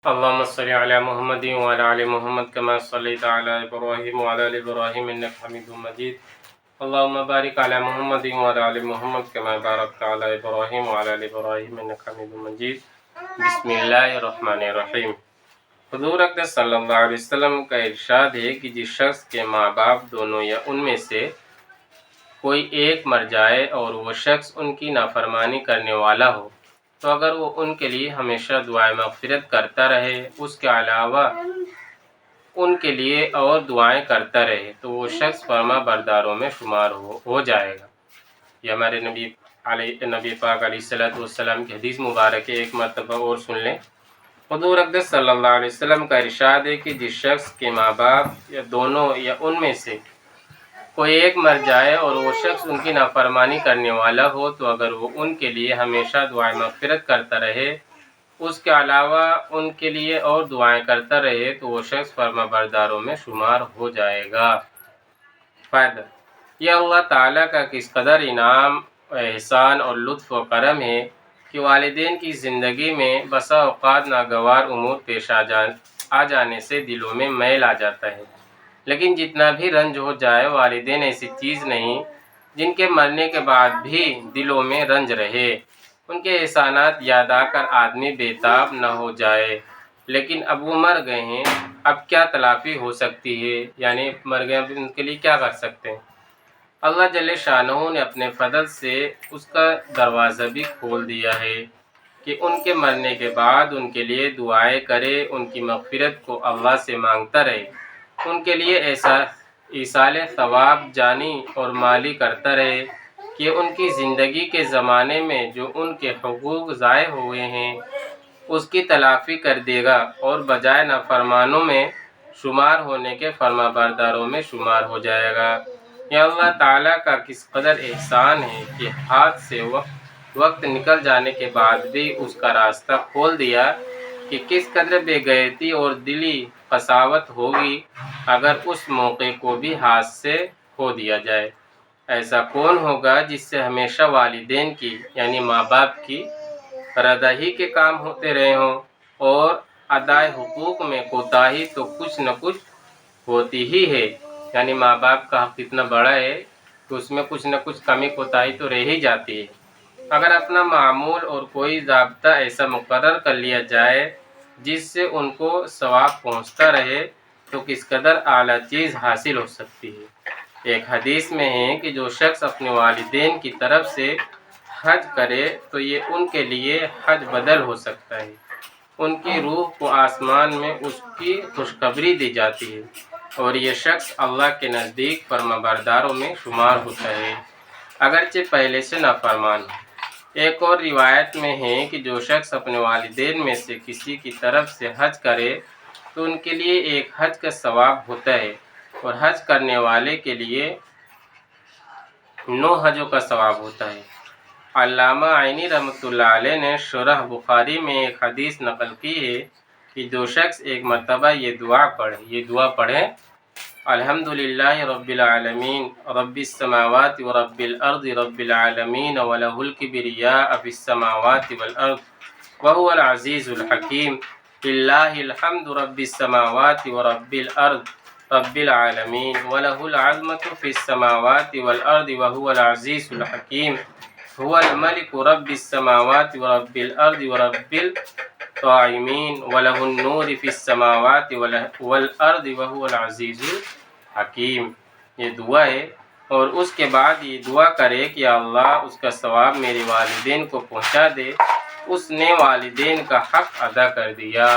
اللهم صل على محمد وعلى آل محمد كما صليت على إبراهيم وعلى آل إبراهيم إنك حميد مجيد. اللهم بارك على محمد وعلى آل محمد كما باركت على إبراهيم وعلى آل إبراهيم إنك حميد مجيد. بسم اللہ الرحمن الرحیم. حضور اقدس صلی اللہ علیہ وسلم کا ارشاد ہے کہ جس شخص کے ماں باپ دونوں یا ان میں سے کوئی ایک مر جائے اور وہ شخص ان کی نافرمانی کرنے والا ہو تو اگر وہ ان کے لیے ہمیشہ دعائیں مغفرت کرتا رہے، اس کے علاوہ ان کے لیے اور دعائیں کرتا رہے تو وہ شخص فرما برداروں میں شمار ہو جائے گا. یہ ہمارے نبی پاک علیہ السلام کی حدیث مبارک ہے. ایک مرتبہ اور سن لیں. حضور اقدس صلی اللہ علیہ وسلم کا ارشاد ہے کہ جس شخص کے ماں باپ یا دونوں یا ان میں سے کوئی ایک مر جائے اور وہ شخص ان کی نافرمانی کرنے والا ہو تو اگر وہ ان کے لیے ہمیشہ دعائیں مغفرت کرتا رہے، اس کے علاوہ ان کے لیے اور دعائیں کرتا رہے تو وہ شخص فرما برداروں میں شمار ہو جائے گا. فائدہ: یہ اللہ تعالیٰ کا کس قدر انعام، احسان اور لطف و کرم ہے کہ والدین کی زندگی میں بسا اوقات ناگوار امور پیش آ جانے سے دلوں میں میل آ جاتا ہے. لیکن جتنا بھی رنج ہو جائے، والدین ایسی چیز نہیں جن کے مرنے کے بعد بھی دلوں میں رنج رہے. ان کے احسانات یاد آ کر آدمی بے تاب نہ ہو جائے. لیکن اب وہ مر گئے ہیں، اب کیا تلافی ہو سکتی ہے؟ یعنی مر گئے، اب ان کے لیے کیا کر سکتے ہیں؟ اللہ جل شانہ نے اپنے فضل سے اس کا دروازہ بھی کھول دیا ہے کہ ان کے مرنے کے بعد ان کے لیے دعائیں کرے، ان کی مغفرت کو اللہ سے مانگتا رہے، ان کے لیے ایصال ثواب جانی اور مالی کرتا رہے کہ ان کی زندگی کے زمانے میں جو ان کے حقوق ضائع ہوئے ہیں اس کی تلافی کر دے گا اور بجائے نافرمانوں میں شمار ہونے کے فرما برداروں میں شمار ہو جائے گا. یہ اللہ تعالیٰ کا کس قدر احسان ہے کہ ہاتھ سے وقت نکل جانے کے بعد بھی اس کا راستہ کھول دیا کہ کس قدر بے غیرتی اور دلی قساوت ہوگی اگر اس موقع کو بھی ہاتھ سے کھو دیا جائے. ایسا کون ہوگا جس سے ہمیشہ والدین کی یعنی ماں باپ کی رضا ہی کے کام ہوتے رہے ہوں اور ادائے حقوق میں کوتاہی تو کچھ نہ کچھ ہوتی ہی ہے. یعنی ماں باپ کا حق اتنا بڑا ہے کہ اس میں کچھ نہ کچھ کمی کوتاہی تو رہ ہی جاتی ہے. اگر اپنا معمول اور کوئی ضابطہ ایسا مقرر کر لیا جائے جس سے ان کو ثواب پہنچتا رہے تو کس قدر اعلیٰ چیز حاصل ہو سکتی ہے. ایک حدیث میں ہے کہ جو شخص اپنے والدین کی طرف سے حج کرے تو یہ ان کے لیے حج بدل ہو سکتا ہے. ان کی روح کو آسمان میں اس کی خوشخبری دی جاتی ہے اور یہ شخص اللہ کے نزدیک فرما برداروں میں شمار ہوتا ہے اگرچہ پہلے سے نافرمان ہو. ایک اور روایت میں ہے کہ جو شخص اپنے والدین میں سے کسی کی طرف سے حج کرے تو ان کے لیے ایک حج کا ثواب ہوتا ہے اور حج کرنے والے کے لیے 9 حجوں کا ثواب ہوتا ہے. علامہ عینی رحمۃ اللہ علیہ نے شرح بخاری میں ایک حدیث نقل کی ہے کہ جو شخص ایک مرتبہ یہ دعا پڑھے الحمدللہ رب العالمین رب السماوات و رب الارض رب العالمین وله الکبریاء فی السماوات والارض وهو العزیز الحکیم للہ الحمد رب السماوات و رب الارض رب العالمین وله العظمۃ فی السماوات والارض وهو العزیز الحکیم هو الملك رب السماوات ورب الارض ورب الطاعمین وله النور فی السماوات والارض وهو العزیز الحکیم. یہ دعا ہے اور اس کے بعد یہ دعا کرے کہ اللہ اس کا ثواب میرے والدین کو پہنچا دے، اس نے والدین کا حق ادا کر دیا.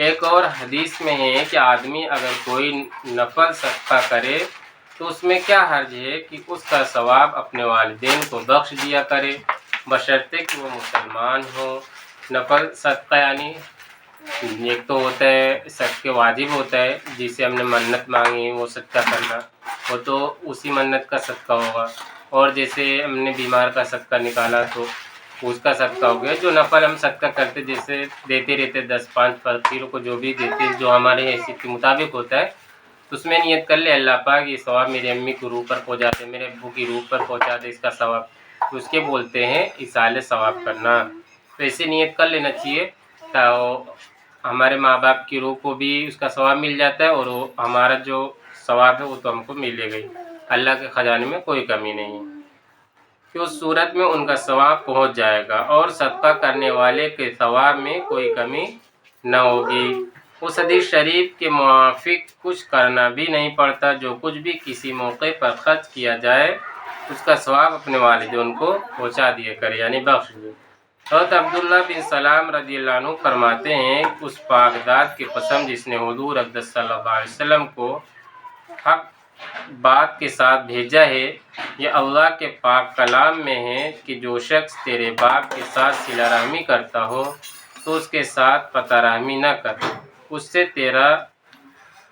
ایک اور حدیث میں ہے کہ آدمی اگر کوئی نفل صدقہ کرے تو اس میں کیا حرج ہے کہ اس کا ثواب اپنے والدین کو بخش دیا کرے بشرطے کہ وہ مسلمان ہوں. نفل صدقہ یعنی ایک تو ہوتا ہے صدقہ واجب ہوتا ہے جسے ہم نے منت مانگی وہ صدقہ کرنا، وہ تو اسی منت کا صدقہ ہوگا. اور جیسے ہم نے بیمار کا صدقہ نکالا تو اس کا صدقہ ہو گیا. جو نفل ہم صدقہ کرتے جیسے دیتے رہتے 10-5 فقیروں کو جو بھی دیتے جو ہمارے حیثیت کے مطابق ہوتا ہے تو اس میں نیت کر لے اللہ پاک یہ ثواب میری امی کی روح پر پہنچا دے، میرے ابو کی روح پر پہنچا دے اس کا ثواب. تو اس کے بولتے ہیں ایصال ثواب کرنا. تو ایسے نیت کر لینا چاہیے ہمارے ماں باپ کی روح کو بھی اس کا ثواب مل جاتا ہے، اور وہ ہمارا جو ثواب ہے وہ تو ہم کو ملے گا ہی۔ اللہ کے خزانے میں کوئی کمی نہیں ہے کہ اس صورت میں ان کا ثواب پہنچ جائے گا، اور صدقہ کرنے والے کے ثواب میں کوئی کمی نہ ہوگی۔ اس حدیث شریف کے موافق کچھ کرنا بھی نہیں پڑتا، جو کچھ بھی کسی موقع پر خرچ کیا جائے اس کا ثواب اپنے والدین کو پہنچا دیا کرے، یعنی بخش دے۔ حضرت عبداللہ بن سلام رضی اللہ عنہ فرماتے ہیں، اس پاک ذات کی قسم جس نے حضور اقدس صلی اللہ علیہ وسلم کو حق بات کے ساتھ بھیجا ہے، یہ اللہ کے پاک کلام میں ہے کہ جو شخص تیرے باپ کے ساتھ صلہ رحمی کرتا ہو تو اس کے ساتھ قطع رحمی نہ کر، اس سے تیرا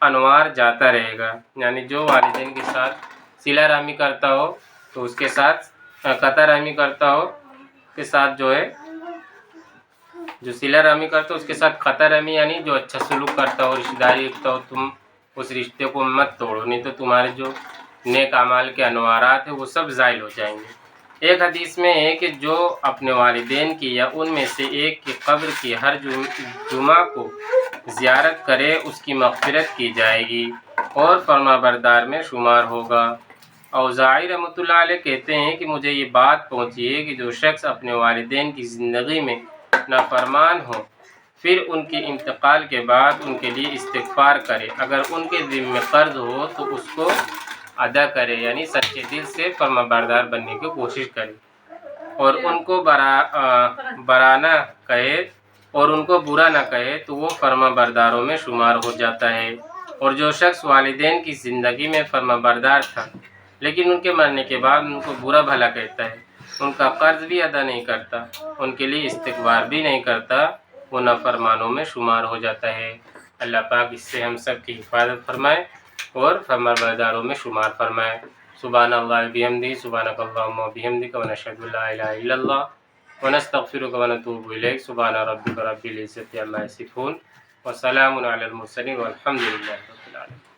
انوار جاتا رہے گا۔ یعنی جو والدین کے ساتھ صلہ رحمی کرتا ہو تو اس کے ساتھ قطع رحمی کرتا ہو کے ساتھ جو ہے، جو صلہ رحمی کرتا ہو اس کے ساتھ قطع رحمی، یعنی جو اچھا سلوک کرتا ہو، رشتہ داری رکھتا ہو، تم اس رشتے کو مت توڑو، نہیں تو تمہارے جو نیک اعمال کے انوارات ہیں وہ سب زائل ہو جائیں گے۔ ایک حدیث میں ہے کہ جو اپنے والدین کی یا ان میں سے ایک کی قبر کی ہر جمعہ کو زیارت کرے اس کی مغفرت کی جائے گی اور فرما بردار میں شمار ہوگا۔ اوزاعی رحمۃ اللہ علیہ کہتے ہیں کہ مجھے یہ بات پہنچی ہے کہ جو شخص اپنے والدین کی زندگی میں نافرمان ہو، پھر ان کے انتقال کے بعد ان کے لیے استغفار کرے، اگر ان کے ذمہ قرض ہو تو اس کو ادا کرے، یعنی سچے دل سے فرما بردار بننے کی کوشش کرے، اور ان کو برا نہ کہے اور ان کو برا نہ کہے تو وہ فرما برداروں میں شمار ہو جاتا ہے۔ اور جو شخص والدین کی زندگی میں فرما بردار تھا لیکن ان کے مرنے کے بعد ان کو برا بھلا کہتا ہے، ان کا قرض بھی ادا نہیں کرتا، ان کے لیے استغفار بھی نہیں کرتا، وہ نافرمانوں میں شمار ہو جاتا ہے۔ اللہ پاک اس سے ہم سب کی حفاظت فرمائے اور فرما برداروں میں شمار فرمائے۔ سبحان اللہ بحمدہ، سبحانک اللہم وبحمدک، ونشہد ان لا الہ الا اللہ ونستغفرک ونتوب الیک۔ سبحان ربک رب العزۃ عما یصفون، وسلام علی المرسلین، والحمد للہ رب العالمین۔